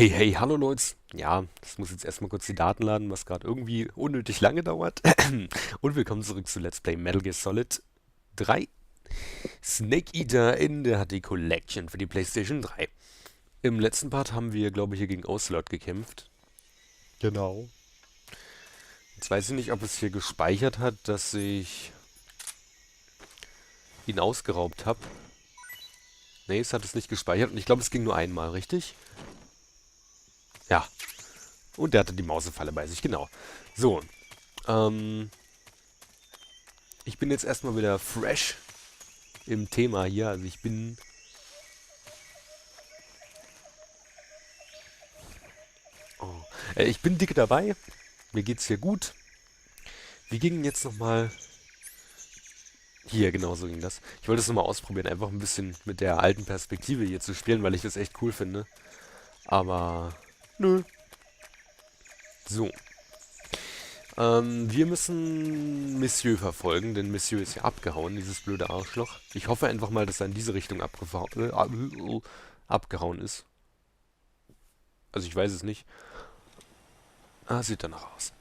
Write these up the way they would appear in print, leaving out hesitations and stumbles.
Hey, hey, hallo Leute. Ja, das muss jetzt erstmal kurz die Daten laden, was gerade irgendwie unnötig lange dauert. Und willkommen zurück zu Let's Play Metal Gear Solid 3. Snake Eater in der HD Collection für die PlayStation 3. Im letzten Part haben wir, glaube ich, hier gegen Ocelot gekämpft. Genau. Jetzt weiß ich nicht, ob es hier gespeichert hat, dass ich ihn ausgeraubt habe. Nee, es hat es nicht gespeichert und ich glaube, es ging nur einmal, richtig? Ja. Und der hatte die Mausefalle bei sich, genau. So, ähm, ich bin jetzt erstmal wieder fresh im Thema hier. Also ich bin dicke dabei. Mir geht's hier gut. Wie ging denn jetzt nochmal? Hier, genau so ging das. Ich wollte es nochmal ausprobieren, einfach ein bisschen mit der alten Perspektive hier zu spielen, weil ich das echt cool finde. Aber, nö. So. Wir müssen Monsieur verfolgen, denn Monsieur ist ja abgehauen, dieses blöde Arschloch. Ich hoffe einfach mal, dass er in diese Richtung abgehauen ist. Also ich weiß es nicht. Ah, sieht danach aus.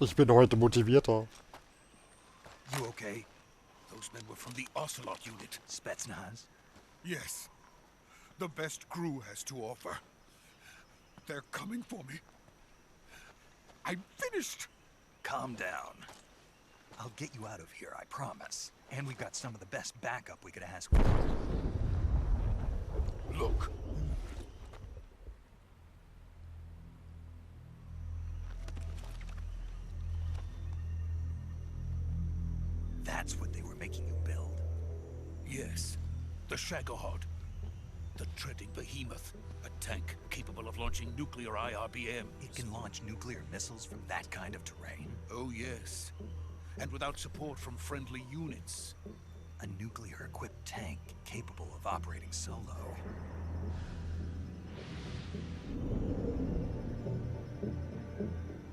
Ich bin heute motivierter. You okay? Those men were from the Ocelot unit. Spetsnaz? Yes. The best crew has to offer. They're coming for me. I'm finished. Calm down. I'll get you out of here, I promise. And we've got some of the best backup we could ask for. Look. That's what they were making you build. Yes. The Shagohod. The treading behemoth. A tank capable of launching nuclear IRBMs. It can launch nuclear missiles from that kind of terrain. Oh, yes. And without support from friendly units. A nuclear-equipped tank capable of operating solo.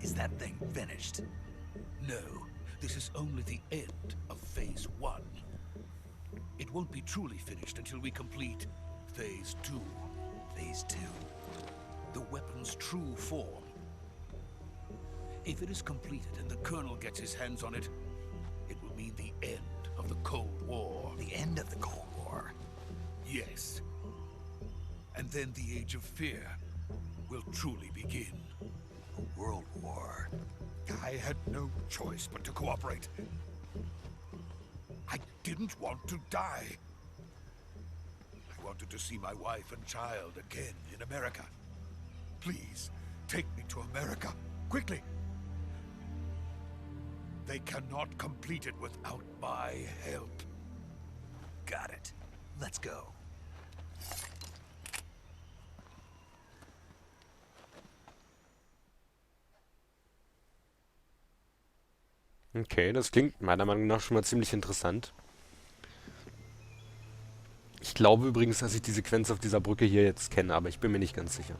Is that thing finished? No. This is only the end of Phase 1. It won't be truly finished until we complete Phase 2. Phase 2. The weapon's true form. If it is completed and the Colonel gets his hands on it, it will mean the end of the Cold War. The end of the Cold War. Yes. And then the Age of Fear will truly begin. A world war. I had no choice but to cooperate. I didn't want to die. I wanted to see my wife and child again in America. Please, take me to America, quickly. They cannot complete it without my help. Got it. Let's go. Okay, das klingt meiner Meinung nach schon mal ziemlich interessant. Ich glaube übrigens, dass ich die Sequenz auf dieser Brücke hier jetzt kenne, aber ich bin mir nicht ganz sicher.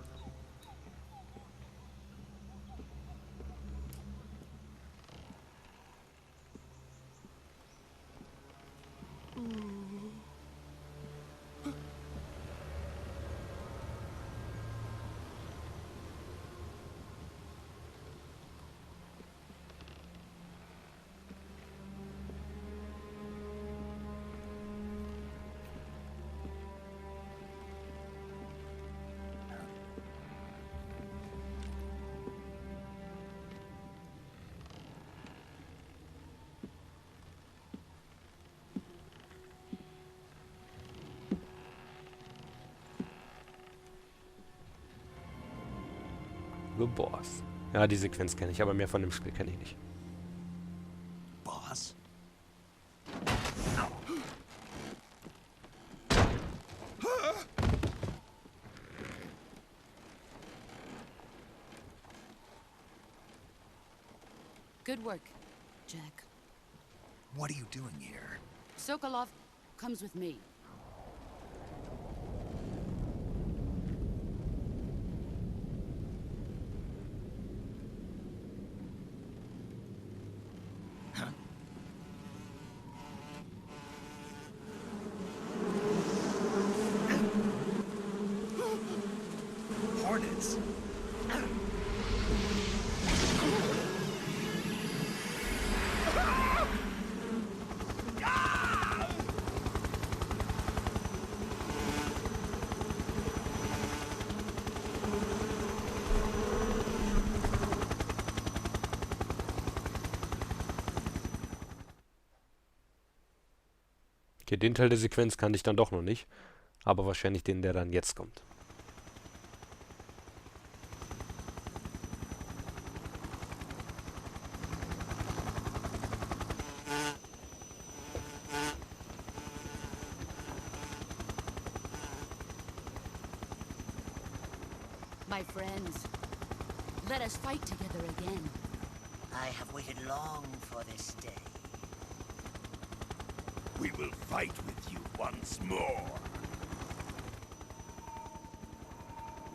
The Boss. Ja, die Sequenz kenne ich, aber mehr von dem Spiel kenne ich nicht. Boss? Good work, Jack. What are you doing here? Sokolov comes with me. chance. Okay, den Teil der Sequenz kannte ich dann doch noch nicht. Aber wahrscheinlich den, der dann jetzt kommt. My friends, let us fight together again. I have waited long for this day. We will fight with you once more.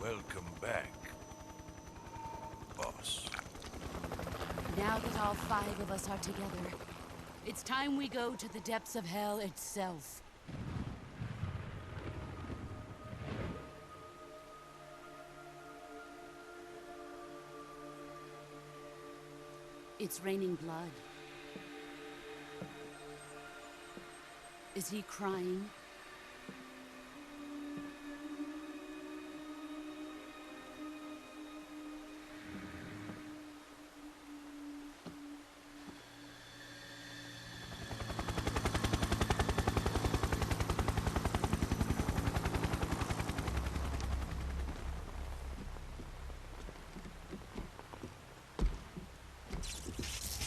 Welcome back, boss. Now that all 5 of us are together, it's time we go to the depths of hell itself. It's raining blood. Is he crying?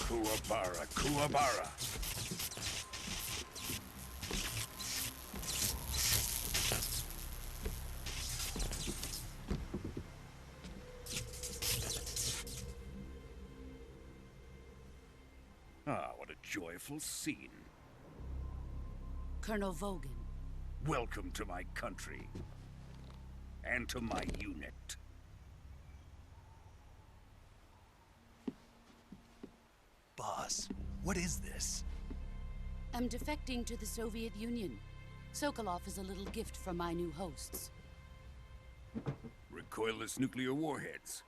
Kuwabara, Kuwabara. Ah, what a joyful scene. Colonel Vogan. Welcome to my country. And to my unit. Boss, what is this? I'm defecting to the Soviet Union. Sokolov is a little gift from my new hosts. Recoilless nuclear warheads.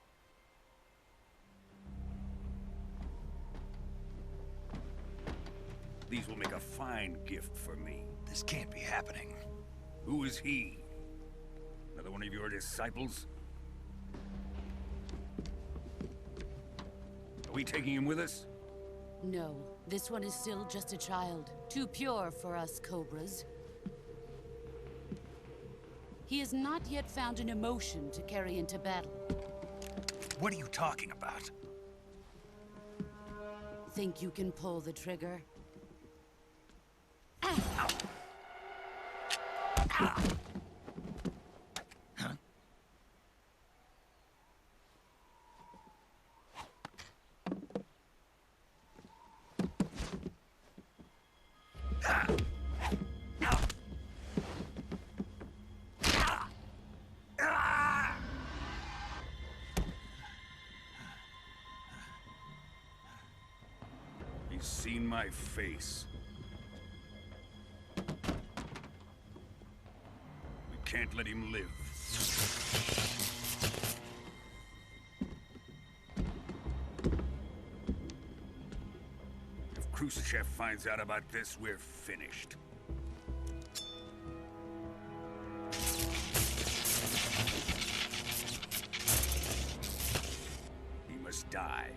These will make a fine gift for me. This can't be happening. Who is he? Another one of your disciples? Are we taking him with us? No, this one is still just a child. Too pure for us Cobras. He has not yet found an emotion to carry into battle. What are you talking about? Think you can pull the trigger? He's seen my face. We can't let him live. If Khrushchev finds out about this, we're finished. He must die.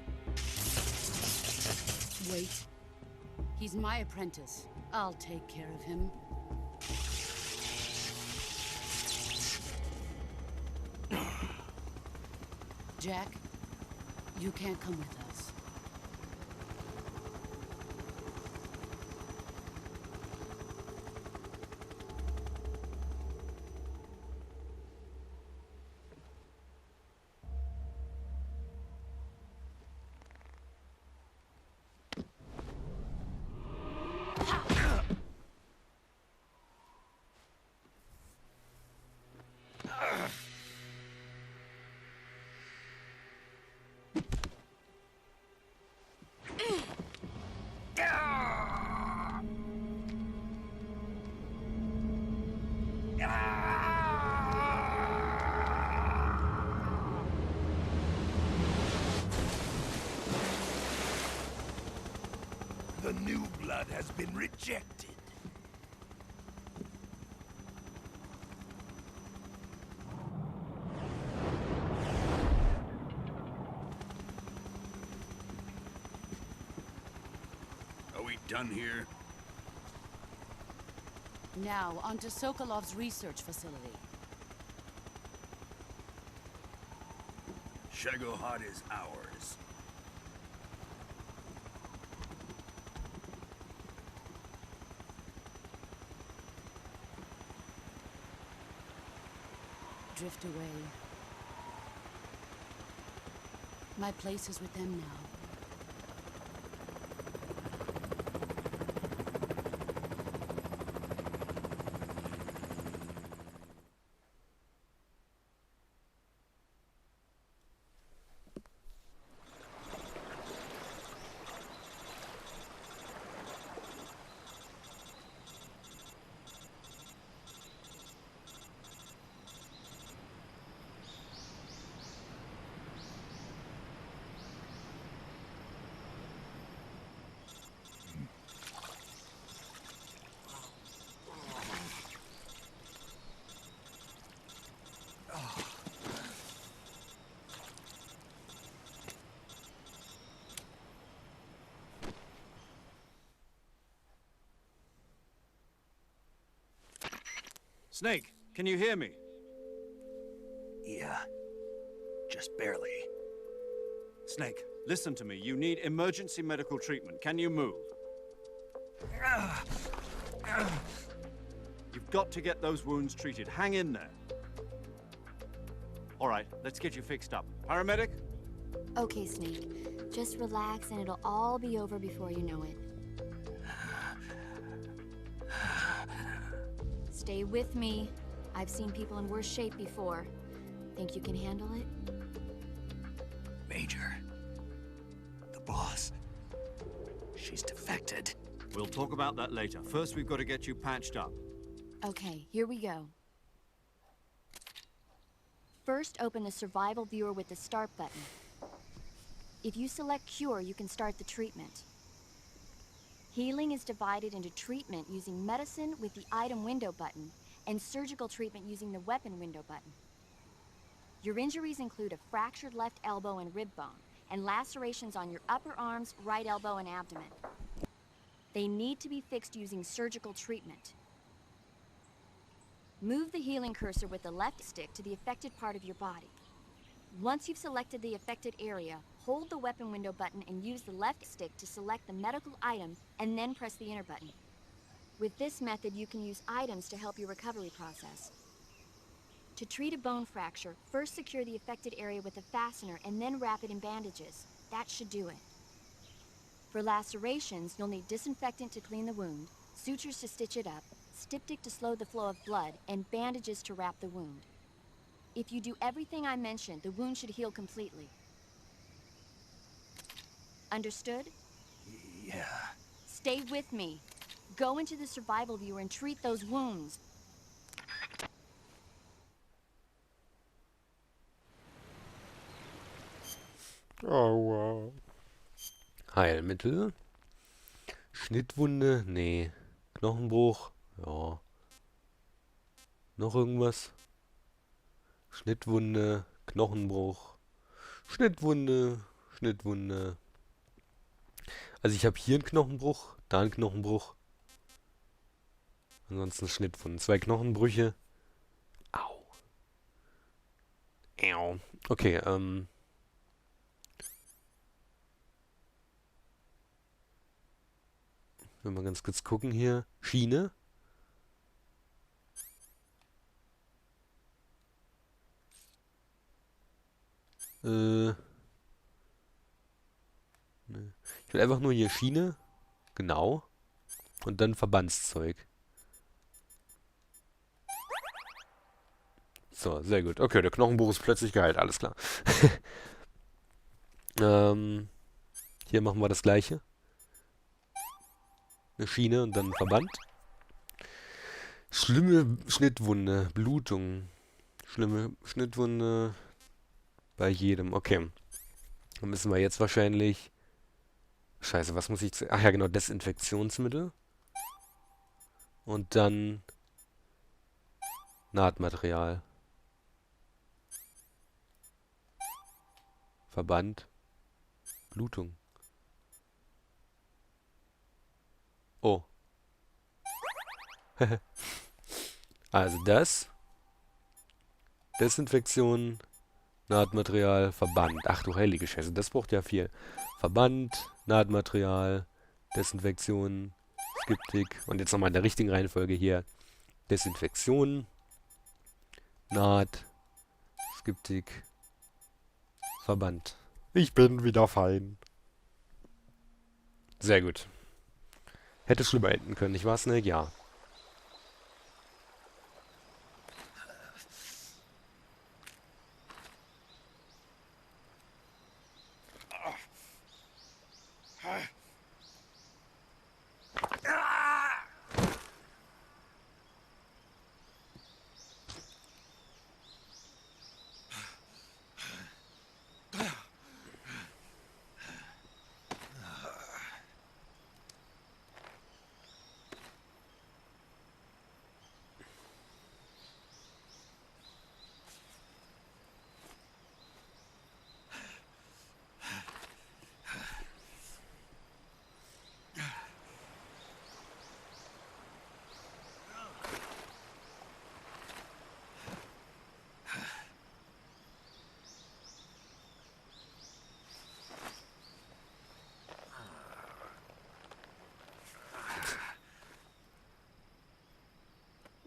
Wait. He's my apprentice. I'll take care of him. Jack, you can't come with us. blood has been rejected. Are we done here? Now, on to Sokolov's research facility. Shagohod is ours. Drift away. My place is with them now. Snake, can you hear me? Yeah. Just barely. Snake, listen to me. You need emergency medical treatment. Can you move? You've got to get those wounds treated. Hang in there. All right, let's get you fixed up. Paramedic? Okay, Snake. Just relax and it'll all be over before you know it. Stay with me. I've seen people in worse shape before. Think you can handle it? Major. The boss. She's defected. We'll talk about that later. First, we've got to get you patched up. Okay, here we go. First, open the survival viewer with the start button. If you select cure, you can start the treatment. Healing is divided into treatment using medicine with the item window button and surgical treatment using the weapon window button. Your injuries include a fractured left elbow and rib bone and lacerations on your upper arms, right elbow, and abdomen. They need to be fixed using surgical treatment. Move the healing cursor with the left stick to the affected part of your body. Once you've selected the affected area, hold the weapon window button and use the left stick to select the medical item and then press the enter button. With this method, you can use items to help your recovery process. To treat a bone fracture, first secure the affected area with a fastener and then wrap it in bandages. That should do it. For lacerations, you'll need disinfectant to clean the wound, sutures to stitch it up, styptic to slow the flow of blood, and bandages to wrap the wound. If you do everything I mentioned, the wound should heal completely. Understood? Yeah. Stay with me. Go into the survival viewer and treat those wounds. Aua. Heilmittel. Schnittwunde? Nee. Knochenbruch? Ja. Noch irgendwas? Schnittwunde, Knochenbruch. Schnittwunde, Schnittwunde. Also ich habe hier einen Knochenbruch, da einen Knochenbruch. Ansonsten Schnittwunden. 2 Knochenbrüche. Au. Au. Okay, will mal ganz kurz gucken hier. Schiene. Ne. Ich will einfach nur hier Schiene. Genau. Und dann Verbandszeug. So, sehr gut. Okay, der Knochenbruch ist plötzlich geheilt. Alles klar. Hier machen wir das gleiche. Eine Schiene und dann ein Verband. Schlimme Schnittwunde. Blutung. Schlimme Schnittwunde bei jedem. Okay. Dann müssen wir jetzt wahrscheinlich Scheiße, was muss ich zu... Ach ja, genau, Desinfektionsmittel. Und dann Nahtmaterial. Verband. Blutung. Oh. Also das. Desinfektion. Nahtmaterial. Verband. Ach du heilige Scheiße, das braucht ja viel. Verband. Nahtmaterial. Desinfektion. Skeptik. Und jetzt nochmal in der richtigen Reihenfolge hier. Desinfektion. Naht. Skeptik. Verband. Ich bin wieder fein. Sehr gut. Hätte schlimmer enden können, nicht wahr, Snake? Ja.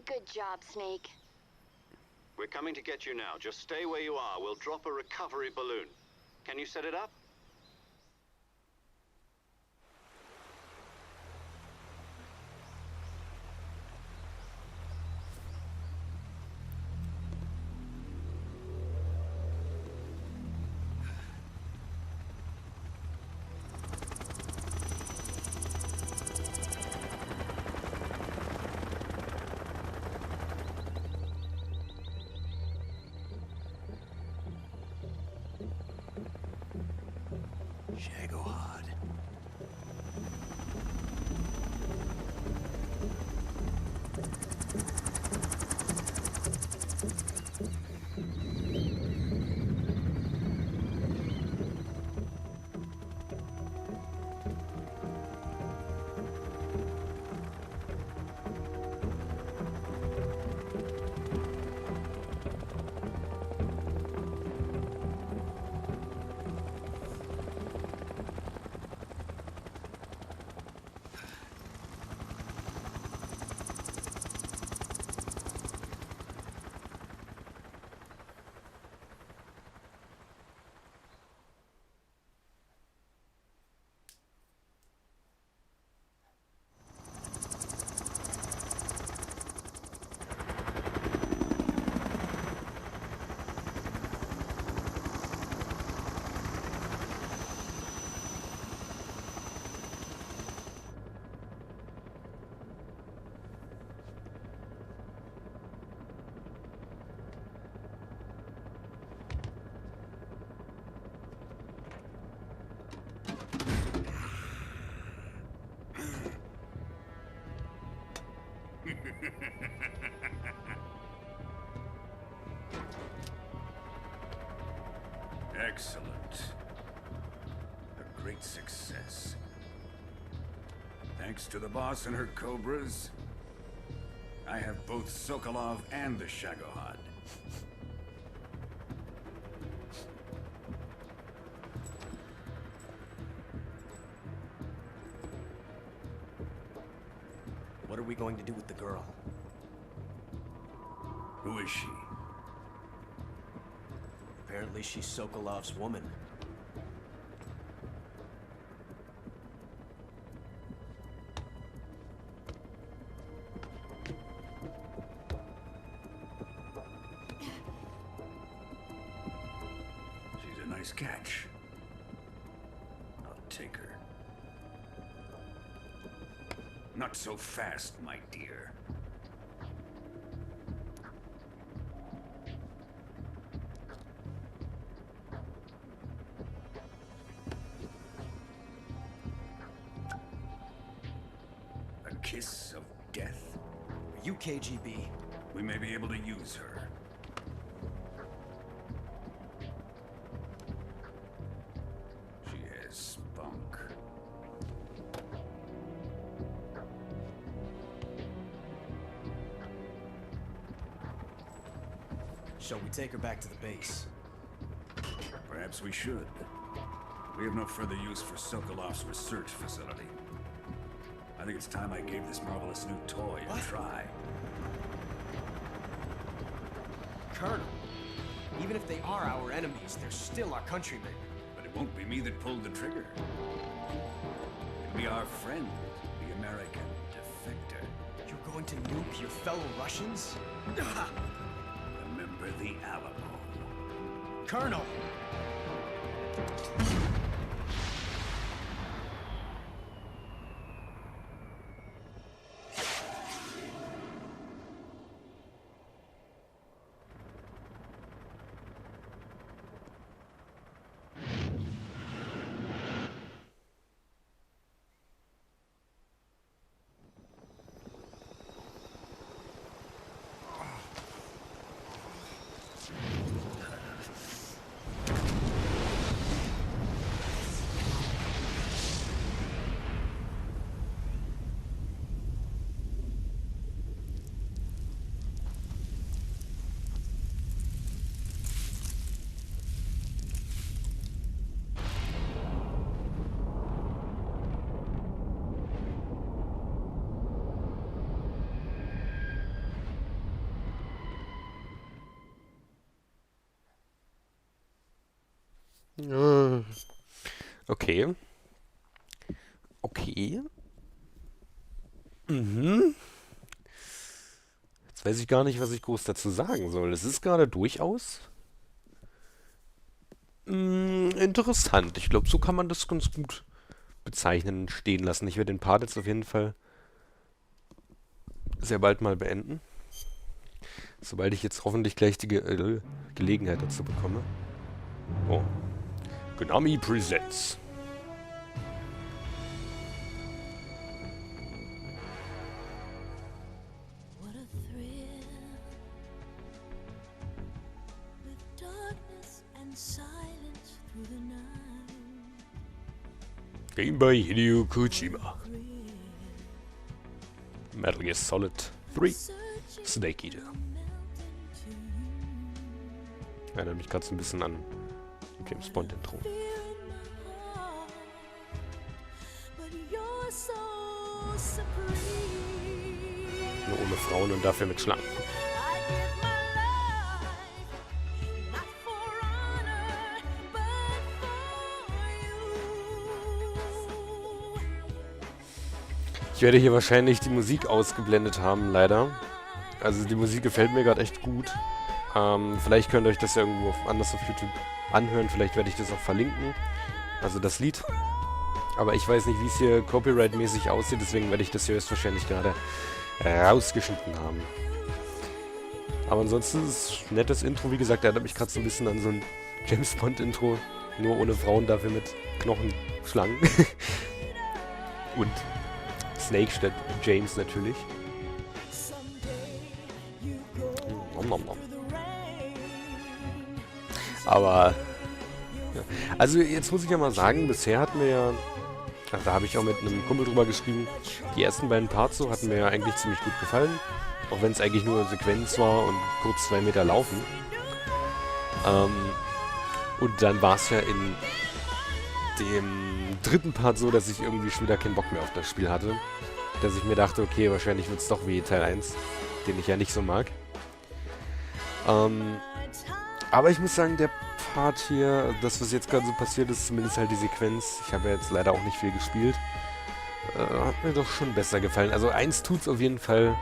Good job, Snake. We're coming to get you now. Just stay where you are. We'll drop a recovery balloon. Can you set it up? Shagohod. Excellent. A great success. Thanks to the boss and her cobras, I have both Sokolov and the Shagohod. What are we going to do with the girl? Who is she? Apparently she's Sokolov's woman. She's a nice catch. I'll take her. Not so fast, my dear. kiss of death? Are you KGB? We may be able to use her. She has spunk. Shall we take her back to the base? Perhaps we should. We have no further use for Sokolov's research facility. I think it's time I gave this marvelous new toy a try. Colonel, even if they are our enemies, they're still our countrymen. But it won't be me that pulled the trigger. It'll be our friend, the American defector. You're going to nuke your fellow Russians? Remember the Alamo. Colonel! Okay. Okay. Mhm. Jetzt weiß ich gar nicht, was ich groß dazu sagen soll. Es ist gerade durchaus interessant. Ich glaube, so kann man das ganz gut bezeichnen und stehen lassen. Ich werde den Part jetzt auf jeden Fall sehr bald mal beenden. Sobald ich jetzt hoffentlich gleich die Gelegenheit dazu bekomme. Oh. Konami Presents. What a thrill with darkness and silence through the night. Game by Hideo Kojima. Metal Gear Solid 3. Snake Eater. Erinnert mich gerade so ein bisschen an James Bond Intro. Nur ohne Frauen und dafür mit Schlangen. Ich werde hier wahrscheinlich die Musik ausgeblendet haben, leider. Also die Musik gefällt mir gerade echt gut. Vielleicht könnt ihr euch das ja irgendwo anders auf YouTube anhören. Vielleicht werde ich das auch verlinken. Also das Lied. Aber ich weiß nicht, wie es hier copyright-mäßig aussieht. Deswegen werde ich das hier höchstwahrscheinlich gerade rausgeschnitten haben. Aber ansonsten ist es ein nettes Intro. Wie gesagt, erinnert mich gerade so ein bisschen an so ein James Bond-Intro. Nur ohne Frauen, dafür mit Knochenschlangen. Und Snake statt James natürlich. Nom, nom, nom. Aber, ja. Also jetzt muss ich ja mal sagen, bisher hat mir ja, ach, da habe ich auch mit einem Kumpel drüber geschrieben, die ersten beiden Parts so hatten mir ja eigentlich ziemlich gut gefallen. Auch wenn es eigentlich nur eine Sequenz war und kurz 2 Meter laufen. Und dann war es ja in dem dritten Part so, dass ich irgendwie schon wieder keinen Bock mehr auf das Spiel hatte. Dass ich mir dachte, okay, wahrscheinlich wird es doch wie Teil 1, den ich ja nicht so mag. Aber ich muss sagen, der Part hier, das was jetzt gerade so passiert ist, zumindest halt die Sequenz, ich habe ja jetzt leider auch nicht viel gespielt, hat mir doch schon besser gefallen. Also eins tut's auf jeden Fall,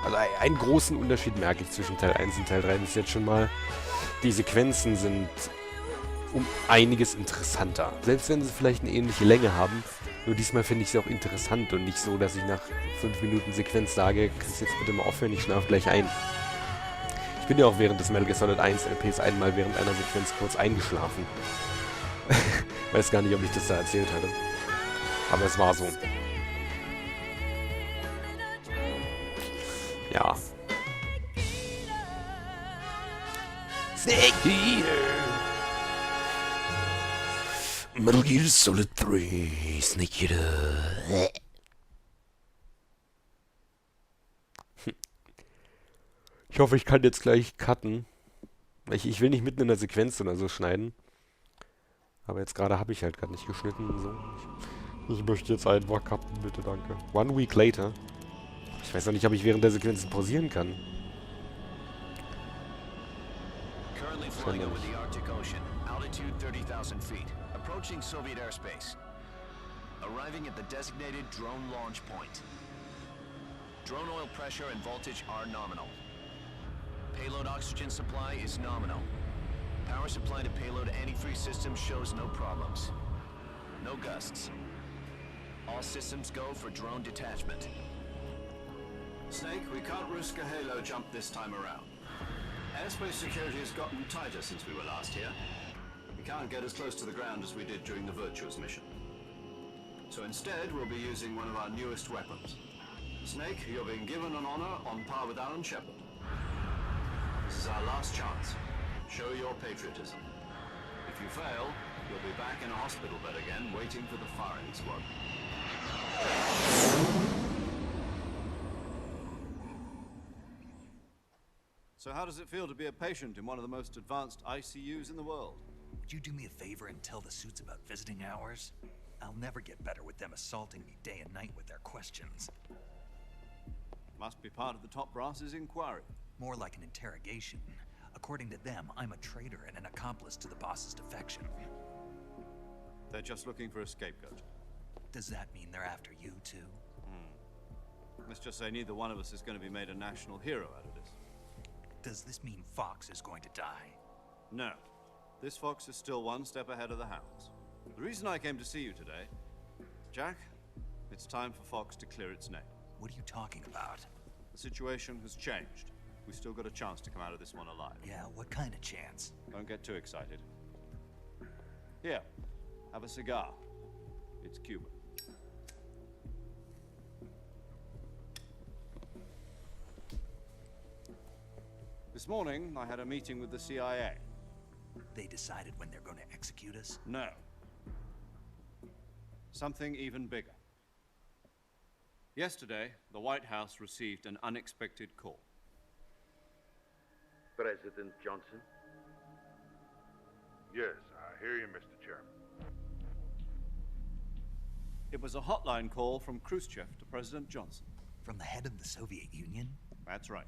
also einen großen Unterschied merke ich zwischen Teil 1 und Teil 3 bis jetzt schon mal. Die Sequenzen sind um einiges interessanter. Selbst wenn sie vielleicht eine ähnliche Länge haben, nur diesmal finde ich sie auch interessant und nicht so, dass ich nach 5 Minuten Sequenz sage, kannst du jetzt bitte mal aufhören, ich schlafe gleich ein. Ich bin ja auch während des Metal Gear Solid 1 LPs einmal während einer Sequenz kurz eingeschlafen. Weiß gar nicht, ob ich das da erzählt hatte. Aber es war so. Ja. Snake Eater! Metal Gear Solid 3, Snake Eater. Ich hoffe, ich kann jetzt gleich cutten. Ich will nicht mitten in der Sequenz oder so schneiden. Aber jetzt gerade habe ich halt gerade nicht geschnitten. So. Ich möchte jetzt einfach cutten, bitte, danke. 1 week later. Ich weiß noch nicht, ob ich während der Sequenzen pausieren kann. Currently flying over the Arctic Ocean, altitude 30,000 feet, approaching Soviet airspace. Arriving at the designated drone launch point. Drone oil pressure and voltage are nominal. Payload oxygen supply is nominal. Power supply to payload antifreeze system shows no problems. No gusts. All systems go for drone detachment. Snake, we can't risk a halo jump this time around. Airspace security has gotten tighter since we were last here. We can't get as close to the ground as we did during the Virtuous mission. So instead, we'll be using one of our newest weapons. Snake, you're being given an honor on par with Alan Shepard. This is our last chance. Show your patriotism. If you fail, you'll be back in a hospital bed again, waiting for the firing squad. So how does it feel to be a patient in one of the most advanced ICUs in the world? Would you do me a favor and tell the suits about visiting hours? I'll never get better with them assaulting me day and night with their questions. Must be part of the top brass's inquiry. More like an interrogation. According to them, I'm a traitor and an accomplice to the boss's defection. They're just looking for a scapegoat. Does that mean they're after you too? Let's just say neither one of us is going to be made a national hero out of this. Does this mean Fox is going to die? No. This fox is still one step ahead of the hounds. The reason I came to see you today, Jack, it's time for Fox to clear its name. What are you talking about? The situation has changed. We've still got a chance to come out of this one alive. Yeah, what kind of chance? Don't get too excited. Here, have a cigar. It's Cuban. This morning, I had a meeting with the CIA. They decided when they're going to execute us? No. Something even bigger. Yesterday, the White House received an unexpected call. President Johnson? Yes, I hear you, Mr. Chairman. It was a hotline call from Khrushchev to President Johnson. From the head of the Soviet Union? That's right.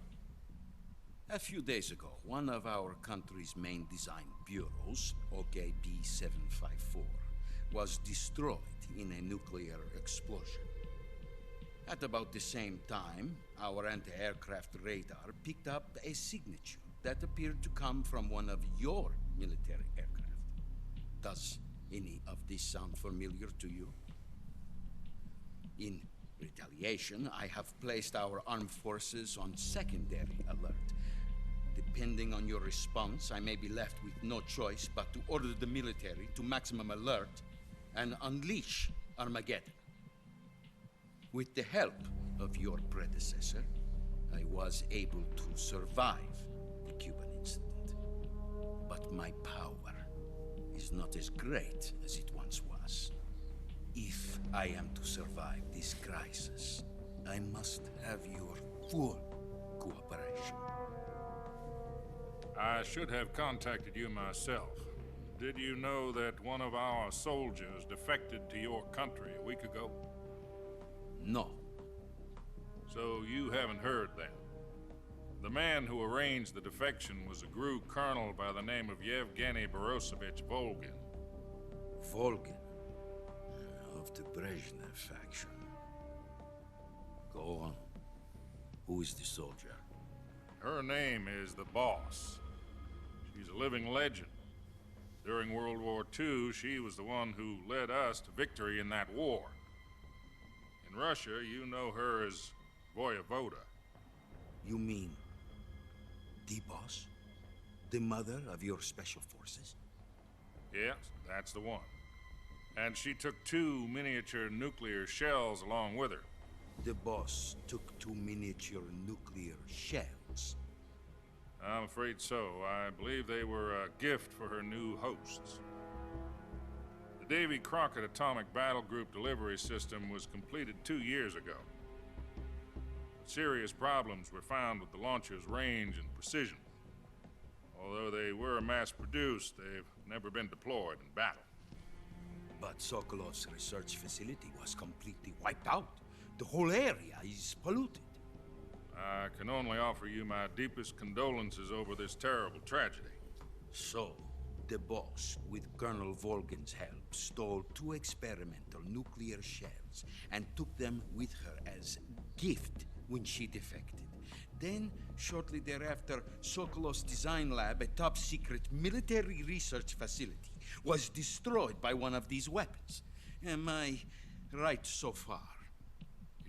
A few days ago, one of our country's main design bureaus, OKB-754, was destroyed in a nuclear explosion. At about the same time, our anti-aircraft radar picked up a signature that appeared to come from one of your military aircraft. Does any of this sound familiar to you? In retaliation, I have placed our armed forces on secondary alert. Depending on your response, I may be left with no choice but to order the military to maximum alert and unleash Armageddon. With the help of your predecessor, I was able to survive the Cuban incident. But my power is not as great as it once was. If I am to survive this crisis, I must have your full cooperation. I should have contacted you myself. Did you know that one of our soldiers defected to your country a week ago? No. So you haven't heard then. The man who arranged the defection was a GRU colonel by the name of Yevgeny Borosovich Volgin. Volgin? Of the Brezhnev faction. Go on. Who is the soldier? Her name is the Boss. She's a living legend. During World War II, she was the one who led us to victory in that war. In Russia, you know her as Voyevoda. You mean the Boss? The mother of your special forces? Yes, that's the one. And she took 2 miniature nuclear shells along with her. The boss took 2 miniature nuclear shells. I'm afraid so. I believe they were a gift for her new hosts. The Davy Crockett Atomic Battle Group delivery system was completed 2 years ago. But serious problems were found with the launcher's range and precision. Although they were mass-produced, they've never been deployed in battle. But Sokolov's research facility was completely wiped out. The whole area is polluted. I can only offer you my deepest condolences over this terrible tragedy. So, the boss, with Colonel Volgin's help, stole 2 experimental nuclear shells and took them with her as gift when she defected. Then, shortly thereafter, Sokolov's design lab, a top-secret military research facility, was destroyed by one of these weapons. Am I right so far?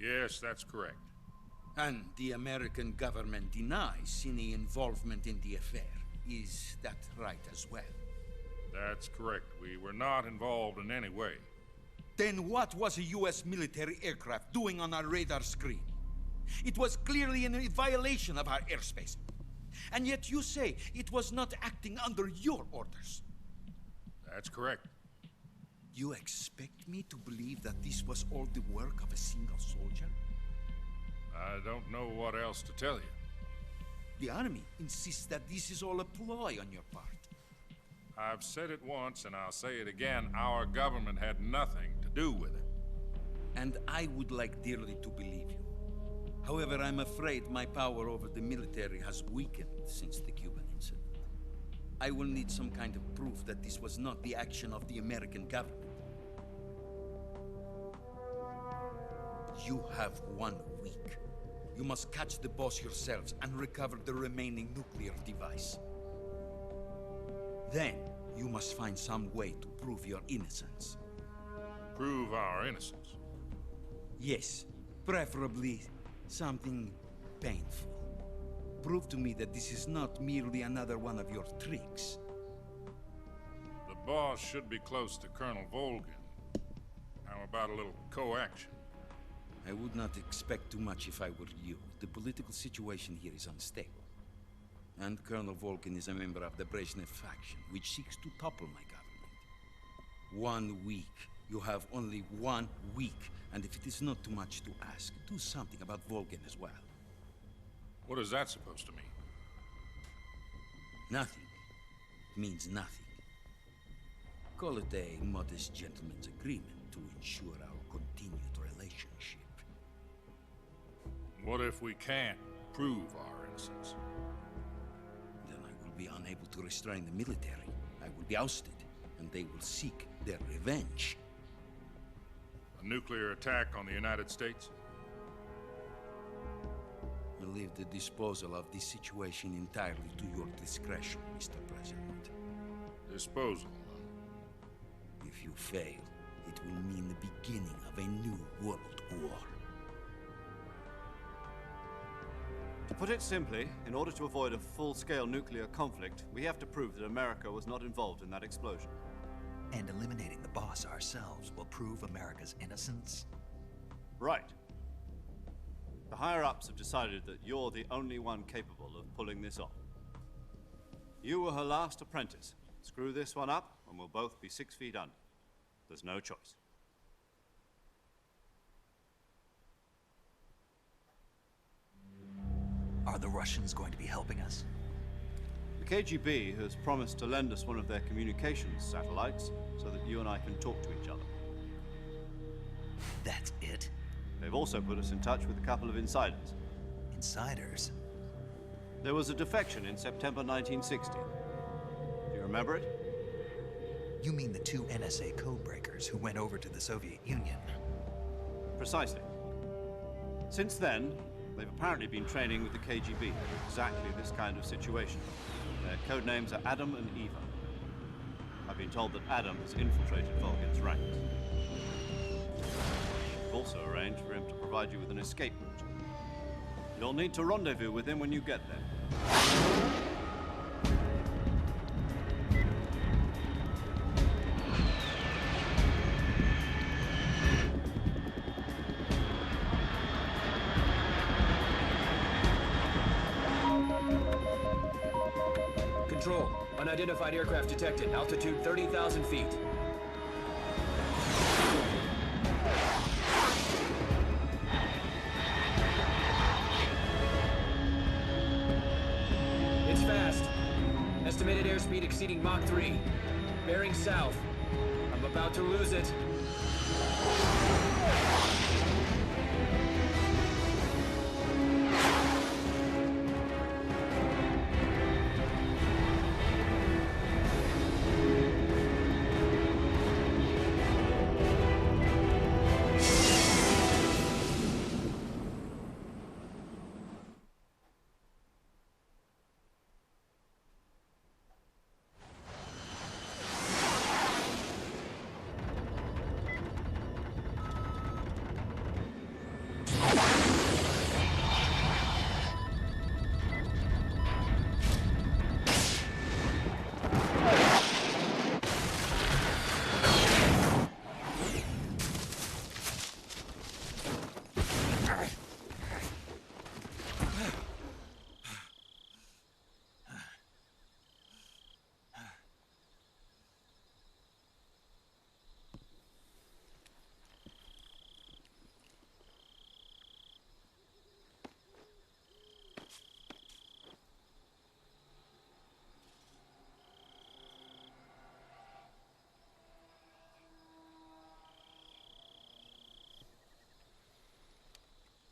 Yes, that's correct. And the American government denies any involvement in the affair. Is that right as well? That's correct. We were not involved in any way. Then what was a U.S. military aircraft doing on our radar screen? It was clearly in violation of our airspace. And yet you say it was not acting under your orders. That's correct. You expect me to believe that this was all the work of a single soldier? I don't know what else to tell you. The army insists that this is all a ploy on your part. I've said it once and I'll say it again. Our government had nothing to do with it. And I would like dearly to believe you. However, I'm afraid my power over the military has weakened since the Cuban incident. I will need some kind of proof that this was not the action of the American government. You have 1 week. You must catch the boss yourselves and recover the remaining nuclear device. Then, you must find some way to prove your innocence. Prove our innocence? Yes, preferably something painful. Prove to me that this is not merely another one of your tricks. The boss should be close to Colonel Volgin. How about a little co-action? I would not expect too much if I were you. The political situation here is unstable. And Colonel Volgin is a member of the Brezhnev faction, which seeks to topple my government. 1 week. You have only 1 week. And if it is not too much to ask, do something about Volgin as well. What is that supposed to mean? Nothing. It means nothing. Call it a modest gentleman's agreement to ensure our continued relationship. What if we can't prove our innocence? Then I will be unable to restrain the military. I will be ousted, and they will seek their revenge. A nuclear attack on the United States? I leave the disposal of this situation entirely to your discretion, Mr. President. Disposal? If you fail, it will mean the beginning of a new world war. To put it simply, in order to avoid a full-scale nuclear conflict, we have to prove that America was not involved in that explosion. And eliminating the boss ourselves will prove America's innocence? Right. The higher-ups have decided that you're the only one capable of pulling this off. You were her last apprentice. Screw this one up, and we'll both be 6 feet under. There's no choice. Are the Russians going to be helping us? The KGB has promised to lend us one of their communications satellites so that you and I can talk to each other. That's it? They've also put us in touch with a couple of insiders. Insiders? There was a defection in September 1960. Do you remember it? You mean the 2 NSA codebreakers who went over to the Soviet Union? Precisely. Since then, they've apparently been training with the KGB for exactly this kind of situation. Their code names are Adam and Eva. I've been told that Adam has infiltrated Volgin's ranks. We've also arranged for him to provide you with an escape route. You'll need to rendezvous with him when you get there. Control, unidentified aircraft detected. Altitude 30,000 feet. It's fast. Estimated airspeed exceeding Mach 3. Bearing south. I'm about to lose it.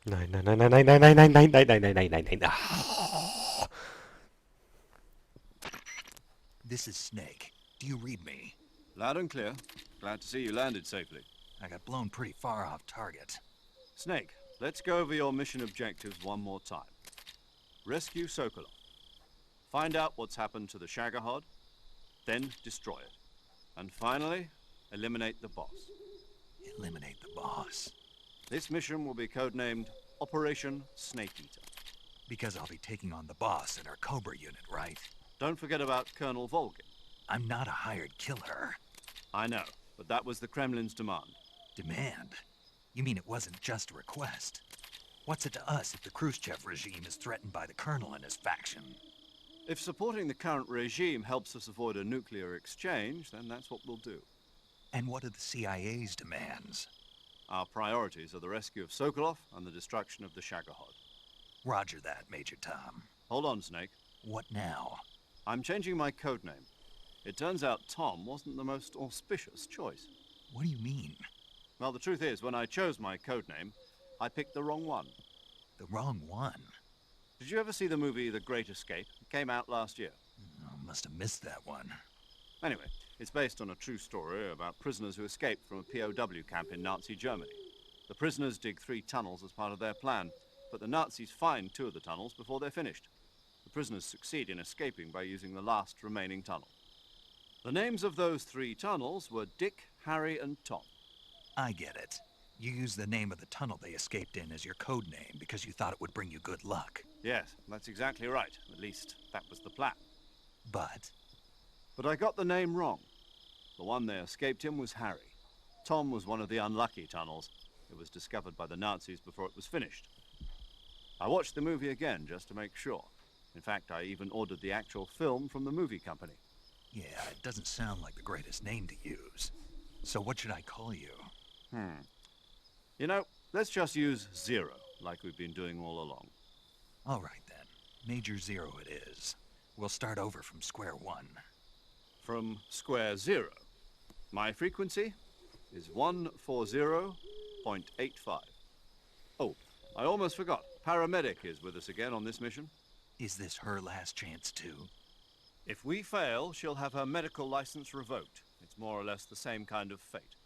Nein, nein, nein, nein, nein, nein, nein, nein, nein, nein, nein, nein, nein, nein, nein. Ah. This is Snake. Do you read me? Loud and clear. Glad to see you landed safely. I got blown pretty far off target. Snake, let's go over your mission objectives one more time. Rescue Sokolov. Find out what's happened to the Shagohod, then destroy it. And finally, eliminate the boss. Eliminate the boss. This mission will be codenamed Operation Snake Eater. Because I'll be taking on the boss in our Cobra unit, right? Don't forget about Colonel Volgin. I'm not a hired killer. I know, but that was the Kremlin's demand. Demand? You mean it wasn't just a request? What's it to us if the Khrushchev regime is threatened by the Colonel and his faction? If supporting the current regime helps us avoid a nuclear exchange, then that's what we'll do. And what are the CIA's demands? Our priorities are the rescue of Sokolov and the destruction of the Shagohod. Roger that, Major Tom. Hold on, Snake. What now? I'm changing my codename. It turns out Tom wasn't the most auspicious choice. What do you mean? Well, the truth is, when I chose my codename, I picked the wrong one. The wrong one? Did you ever see the movie The Great Escape? It came out last year. Oh, must have missed that one. Anyway, it's based on a true story about prisoners who escaped from a POW camp in Nazi Germany. The prisoners dig 3 tunnels as part of their plan, but the Nazis find 2 of the tunnels before they're finished. The prisoners succeed in escaping by using the last remaining tunnel. The names of those 3 tunnels were Dick, Harry, and Tom. I get it. You used the name of the tunnel they escaped in as your code name because you thought it would bring you good luck. Yes, that's exactly right. At least, that was the plan. But I got the name wrong. The one they escaped in was Harry. Tom was one of the unlucky tunnels. It was discovered by the Nazis before it was finished. I watched the movie again just to make sure. In fact, I even ordered the actual film from the movie company. yeah, it doesn't sound like the greatest name to use. So what should I call you? You know, let's just use Zero, like we've been doing all along. All right then. Major Zero it is. We'll start over from square one. From square 0. My frequency is 140.85. Oh, I almost forgot. Paramedic is with us again on this mission. Is this her last chance too? If we fail, she'll have her medical license revoked. It's more or less the same kind of fate.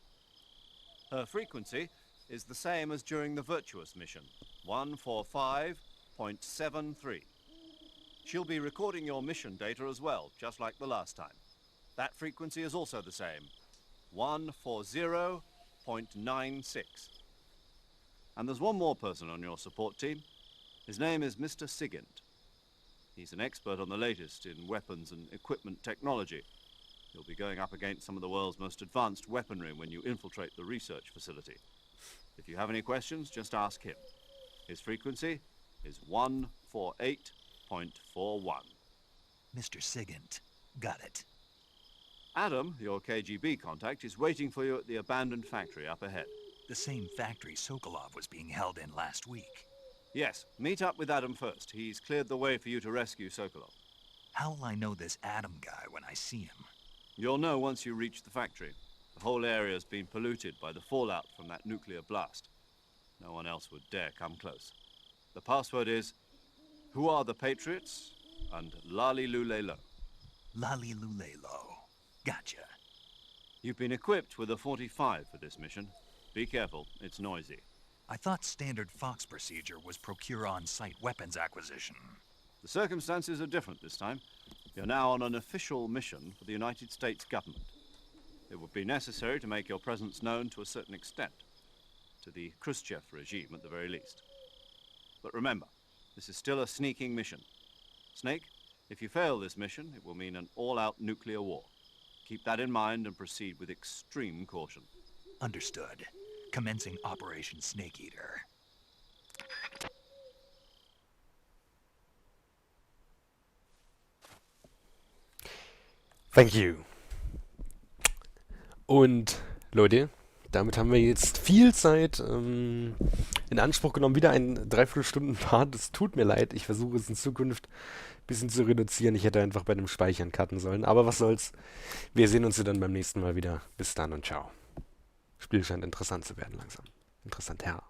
Her frequency is the same as during the Virtuous mission, 145.73. She'll be recording your mission data as well, just like the last time. That frequency is also the same, 140.96. And there's one more person on your support team. His name is Mr. Sigint. He's an expert on the latest in weapons and equipment technology. You'll be going up against some of the world's most advanced weaponry when you infiltrate the research facility. If you have any questions, just ask him. His frequency is 148.41. Mr. Sigint. Got it. Adam, your KGB contact, is waiting for you at the abandoned factory up ahead. The same factory Sokolov was being held in last week. Yes, meet up with Adam first. He's cleared the way for you to rescue Sokolov. How will I know this Adam guy when I see him? You'll know once you reach the factory. The whole area's been polluted by the fallout from that nuclear blast. No one else would dare come close. The password is, "Who are the Patriots?" and "Lali Lule Lo." Lali Lule Lo. Gotcha. You've been equipped with a 45 for this mission. Be careful, it's noisy. I thought standard Fox procedure was procure on-site weapons acquisition. The circumstances are different this time. You're now on an official mission for the United States government. It would be necessary to make your presence known to a certain extent, to the Khrushchev regime at the very least. But remember, this is still a sneaking mission. Snake, if you fail this mission, it will mean an all-out nuclear war. Keep that in mind and proceed with extreme caution. Understood. Commencing Operation Snake Eater. Thank you. Und, Leute, damit haben wir jetzt viel Zeit in Anspruch genommen. Wieder ein 3/4-Stunden-Part. Es tut mir leid. Ich versuche es in Zukunft ein bisschen zu reduzieren. Ich hätte einfach bei dem Speichern cutten sollen. Aber was soll's. Wir sehen uns dann beim nächsten Mal wieder. Bis dann und ciao. Spiel scheint interessant zu werden langsam. Interessant, Herr.